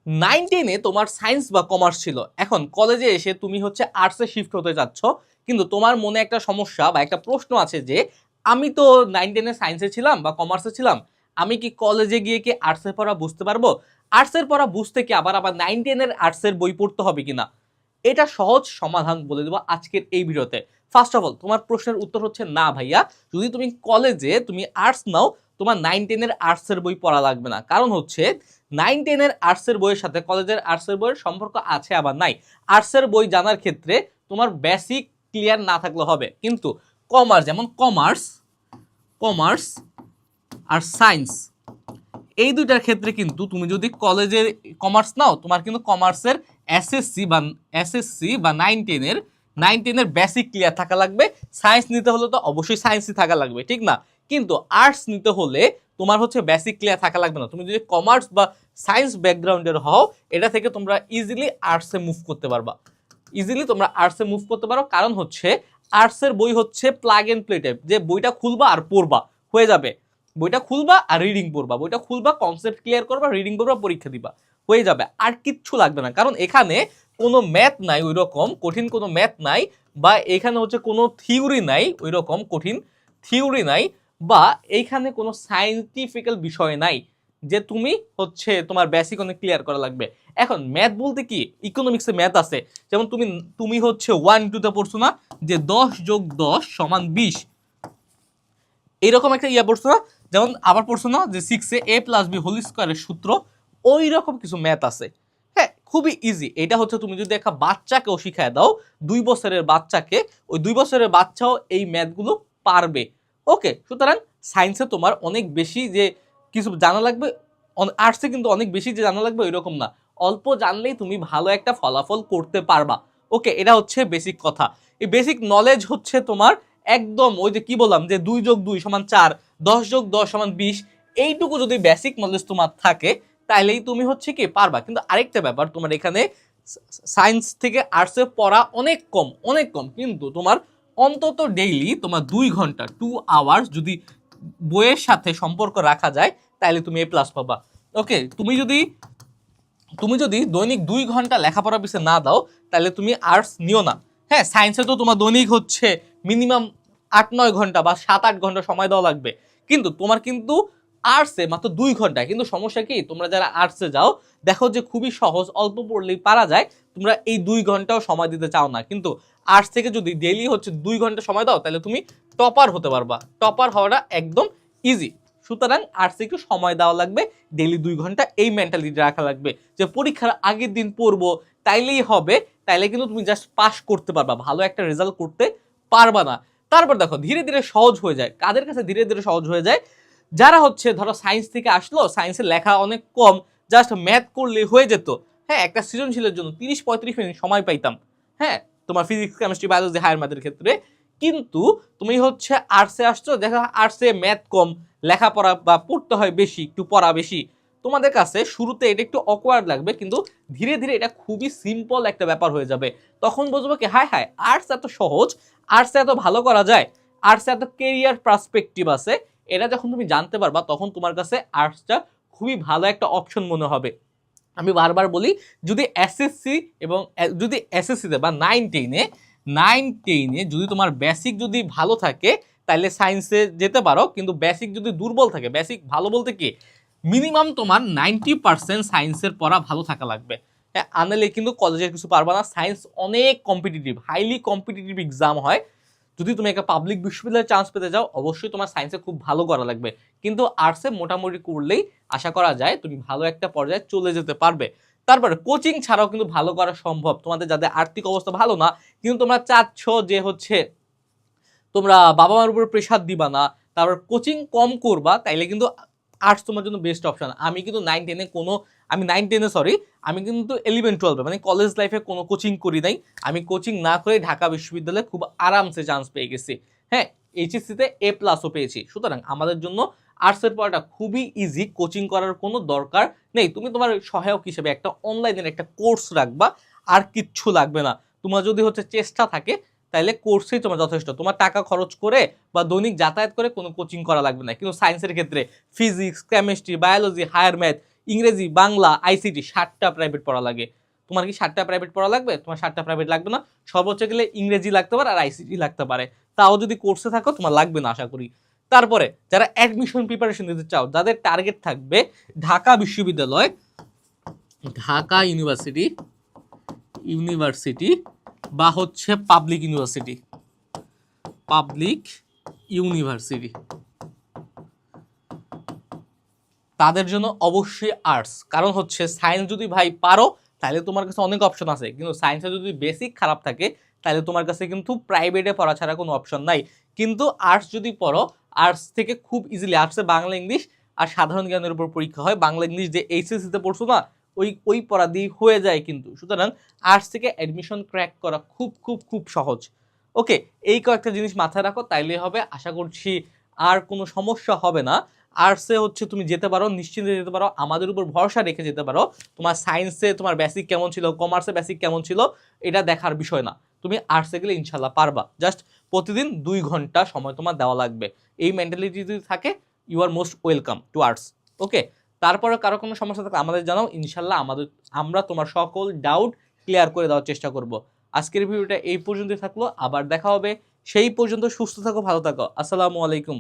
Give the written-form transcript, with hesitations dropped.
9-10-এ তোমার সায়েন্স বা কমার্স ছিল, এখন কলেজে এসে তুমি হচ্ছে আর্টসে শিফট হতে যাচ্ছ, কিন্তু তোমার মনে একটা সমস্যা বা একটা প্রশ্ন আছে যে আমি তো 9-10-এ সায়েন্সে ছিলাম বা কমার্সে ছিলাম, আমি কি কলেজে গিয়ে কি আর্টসের পড়া বুঝতে পারবো? আর্টসের পড়া বুঝতে কি আবার 9-10-এর আর্টসের বই পড়তে হবে কিনা? এটা সহজ সমাধান বলে দেবো আজকের এই ভিডিওতে। ফার্স্ট অফ অল তোমার প্রশ্নের উত্তর হচ্ছে না ভাইয়া, যদি তুমি কলেজে তুমি আর্টস নাও, তোমার 9-10-এর আর্টসের বই পড়া লাগবে না। কারণ হচ্ছে 9-10-এর আর্টসের বইয়ের সাথে কলেজের আর্টসের বইয়ের সম্পর্ক আছে আবার নাই। আর্টসের বই জানার ক্ষেত্রে তোমার বেসিক ক্লিয়ার না থাকলে হবে, কিন্তু কমার্স, যেমন কমার্স কমার্স আর সায়েন্স, এই দুইটার ক্ষেত্রে কিন্তু তুমি যদি কলেজে কমার্স নাও, তোমার কিন্তু কমার্সের এসএসসি বা 9-10-এর বেসিক ক্লিয়ার থাকা লাগবে। সায়েন্স নিতে হলে তো অবশ্যই সায়েন্সই থাকা লাগবে, ঠিক না? কিন্তু আর্টস নিতে হলে তোমার হচ্ছে বেসিক ক্লিয়ার থাকা লাগবে না। তুমি যদি কমার্স বা সায়েন্স ব্যাকগ্রাউন্ডের হও, এটা থেকে তোমরা ইজিলি আর্টসে মুভ করতে পারবা, কারণ হচ্ছে আর্টসের বই হচ্ছে প্লাগ এন্ড প্লে টাইপ, যে বইটা খুলবা আর পড়বা, হয়ে যাবে। বইটা খুলবা আর রিডিং পড়বা, বইটা খুলবা কনসেপ্ট ক্লিয়ার করবা, রিডিং পড়বা, পরীক্ষা দিবা, হয়ে যাবে। আর কিচ্ছু লাগবে না, কারণ এখানে কোনো ম্যাথ নাই, ওই রকম কঠিন কোনো ম্যাথ নাই, বা এখানে হচ্ছে কোনো থিওরি নাই, ওই রকম কঠিন থিওরি নাই, বা এইখানে কোনো সায়েন্টিফিক্যাল বিষয় নাই যে তুমি হচ্ছে তোমার বেসিক অনেক ক্লিয়ার করা লাগবে। এখন ম্যাথ বলতে কি, ইকোনমিক্সে ম্যাথ আছে, যেমন তুমি হচ্ছে 1-2-তে পড়ছো না, যে 10 + 10 = 20, এইরকম একটা পড়ছো না? যেমন আবার পড়ছো না যে 6-এ a+b² সূত্র, ওই রকম কিছু ম্যাথ আছে। হ্যাঁ, খুবই ইজি। এটা হচ্ছে তুমি যদি একটা বাচ্চাকেও শিখায় দাও, 2 বছরের বাচ্চাকে, ওই 2 বছরের বাচ্চাও এই ম্যাথগুলো পারবে। ওকে, সুতরাং সায়েন্সে তোমার অনেক বেশি যে কিছু জানা লাগবে, আর্টসে কিন্তু অনেক বেশি যে জানা লাগবে ওইরকম না, অল্প জানলেই তুমি ভালো একটা ফলাফল করতে পারবা। ওকে, এটা হচ্ছে বেসিক কথা। এই বেসিক নলেজ হচ্ছে তোমার একদম ওই যে কি বললাম যে 2+2 = 4, 10+10 = 20, এইটুকু যদি বেসিক নলেজ তোমার থাকে, তাইলেই তুমি হচ্ছে কি পারবা। কিন্তু আরেকটা ব্যাপার, তোমার এখানে সায়েন্স থেকে আর্টসে পড়া অনেক কম, কিন্তু তোমার অন্তত ডেইলি তোমার 2 ঘন্টা 2 আওয়ার্স যদি বইয়ের সাথে সম্পর্ক রাখা যায়, তাহলে তুমি A+ পাবা। ওকে, তুমি যদি দৈনিক 2 ঘন্টা লেখাপড়া পিছনে না দাও, তাহলে তুমি আর্টস নিও না। হ্যাঁ, সায়েন্সে তো তোমার দৈনিক হচ্ছে মিনিমাম 8-9 ঘন্টা বা 7-8 ঘন্টা সময় দেওয়া লাগবে, কিন্তু তোমার কিন্তু আর্টসে মাত্র 2 ঘন্টা। কিন্তু সমস্যা কি, তোমরা যারা আর্টসে যাও দেখো যে খুবই সহজ, অল্প পড়লেই পারা যায়, তোমরা এই 2 ঘন্টাও সময় দিতে চাও না। কিন্তু আর্টস থেকে যদি ডেইলি হচ্ছে 2 ঘন্টা সময় দাও, তাহলে তুমি টপার হতে পারবা। টপার হওয়াটা একদম ইজি। সুতরাং আর্টসে একটু সময় দেওয়া লাগবে, ডেইলি 2 ঘন্টা, এই মেন্টালিটি রাখা লাগবে যে পরীক্ষার আগের দিন পড়বো তাইলেই হবে, তাইলে কিন্তু তুমি জাস্ট পাস করতে পারবা, ভালো একটা রেজাল্ট করতে পারবা না। তারপর দেখো ধীরে ধীরে সহজ হয়ে যায়। কাদের কাছে ধীরে ধীরে সহজ হয়ে যায়? যারা হচ্ছে ধরো সায়েন্স থেকে আসলো, সায়েন্সের লেখা অনেক কম, জাস্ট ম্যাথ করলে হয়ে যেত। হ্যাঁ, একটা সৃজনশীলের জন্য 30-35 মিনিট সময় পাইতাম। হ্যাঁ, তোমার ফিজিক্স, কেমিস্ট্রি, বায়োলজি, হায়ার ম্যাথের ক্ষেত্রে। কিন্তু তুমি হচ্ছে আর্টসে আসছো, দেখা আর্টসে ম্যাথ কম, লেখাপড়া বা পড়তে হয় বেশি, একটু পড়া বেশি, তোমাদের কাছে শুরুতে এটা একটু অকওয়ার্ড লাগবে, কিন্তু ধীরে ধীরে এটা খুবই সিম্পল একটা ব্যাপার হয়ে যাবে। তখন বুঝবো কি, হায় হায়, আর্টস এত সহজ, আর্টসে এত ভালো করা যায়, আর্টসে এত কেরিয়ার পার্সপেক্টিভ আছে। এটা যখন তুমি জানতে পারবা, তখন তোমার কাছে আর্টসটা খুবই ভালো একটা অপশন মনে হবে। আমি বারবার বলি, যদি এসএসসিতে বা 9-10-এ যদি তোমার বেসিক যদি ভালো থাকে, তাহলে সায়েন্সে যেতে পারো। কিন্তু বেসিক যদি দুর্বল থাকে, বেসিক ভালো বলতে কি, মিনিমাম তোমার 90% সায়েন্সের পড়া ভালো থাকা লাগবে। হ্যাঁ, আনলে কিন্তু কলেজের কিছু পারবা না। সায়েন্স অনেক কম্পিটিটিভ, হাইলি কম্পিটিটিভ এক্সাম হয়। যদি তুমি একটা পাবলিক বিশ্ববিদ্যালয়ে চান্স পেতে যাও, অবশ্যই তোমার সায়েন্সে খুব ভালো করা লাগবে। কিন্তু আর্টসে মোটামুটি করলেই আশা করা যায় তুমি ভালো একটা পর্যায়ে চলে যেতে পারবে। তারপরে কোচিং ছাড়াও কিন্তু ভালো করা সম্ভব। তোমাদের যাদের আর্থিক অবস্থা ভালো না, কিন্তু তোমরা চাচ্ছ যে হচ্ছে তোমরা বাবা মার উপর প্রেশার দিবা না, তারপর কোচিং কম করবা, তাইলে কিন্তু আর্টস তোমার জন্য বেস্ট অপশন। আমি কিন্তু 11-12 মানে কলেজ লাইফে কোনো কোচিং করি নাই। আমি কোচিং না করে ঢাকা বিশ্ববিদ্যালয়ে খুব আরামসে চান্স পেয়ে গেছি। হ্যাঁ, এইচএসসিতে A+ও পেয়েছি। সুতরাং আমাদের জন্য আর্টসের পড়াটা খুবই ইজি, কোচিং করার কোনো দরকার নেই। তুমি তোমার সহায়ক হিসেবে একটা অনলাইনের একটা কোর্স রাখবা, আর কিচ্ছু লাগবে না। তোমার যদি হচ্ছে চেষ্টা থাকে, তাহলে কোর্সেই তোমার যথেষ্ট। তোমার টাকা খরচ করে বা দৈনিক যাতায়াত করে কোনো কোচিং করা লাগবে না। কিন্তু সায়েন্সের ক্ষেত্রে physics, chemistry, biology, higher math, ইংরেজি, বাংলা, আইসিটি 7টা প্রাইভেট পড়া লাগে। তোমার কি 7টা প্রাইভেট পড়া লাগবে? তোমার 7টা প্রাইভেট লাগবে না, সর্বোচ্চ গেলে ইংরেজি লাগতে পারে আর আইসিটি লাগতে পারে। তাও যদি কোর্সে থাকো তোমার লাগবে না আশা করি। তারপরে যারা অ্যাডমিশন প্রিপারেশন দিতে চাও, যাদের টার্গেট থাকবে ঢাকা বিশ্ববিদ্যালয়, ঢাকা ইউনিভার্সিটি বা হচ্ছে পাবলিক ইউনিভার্সিটি, তাদের জন্য অবশ্যই আর্টস। কারণ হচ্ছে সায়েন্স যদি ভাই পারো তাহলে তোমার কাছে অনেক অপশন আছে, কিন্তু সায়েন্সে যদি বেসিক খারাপ থাকে তাহলে তোমার কাছে কিন্তু প্রাইভেটে পড়া ছাড়া কোনো অপশন নাই। কিন্তু আর্টস যদি পড়ো, আর্টস থেকে খুব ইজিলি, আর্টসে বাংলা ইংলিশ আর সাধারণ জ্ঞানের উপর পরীক্ষা হয়। বাংলা ইংলিশ যে এইচএসসিতে পড়ছো না, ওই পড়া দিয়ে হয়ে যায় কিন্তু। সুতরাং আর্টস থেকে অ্যাডমিশন ক্র্যাক করা খুব খুব খুব সহজ। ওকে, এই কয়েকটা জিনিস মাথায় রাখো, তাইলে হবে। আশা করছি আর কোনো সমস্যা হবে না। আর্টসে হচ্ছে তুমি যেতে পারো, নিশ্চিন্তে যেতে পারো, আমাদের উপর ভরসা রেখে যেতে পারো। তোমার সায়েন্সে তোমার বেসিক কেমন ছিল, কমার্সে বেসিক কেমন ছিল, এটা দেখার বিষয় না। তুমি আর্টসে গেলে ইনশাল্লাহ পারবা। জাস্ট প্রতিদিন 2 ঘন্টা সময় তোমার দেওয়া লাগবে। এই মেন্টালিটি যদি থাকে, you are most welcome to arts. Okay, তারপরে কারো কোনো সমস্যা থাকলে আমাদের জানাও, ইনশাল্লাহ আমরা তোমার সকল ডাউট ক্লিয়ার করে দেওয়ার চেষ্টা করব। আজকের ভিডিওটা এই পর্যন্তই থাকলো, আবার দেখা হবে। সেই পর্যন্ত সুস্থ থাকো, ভালো থাকো। আসসালামু আলাইকুম।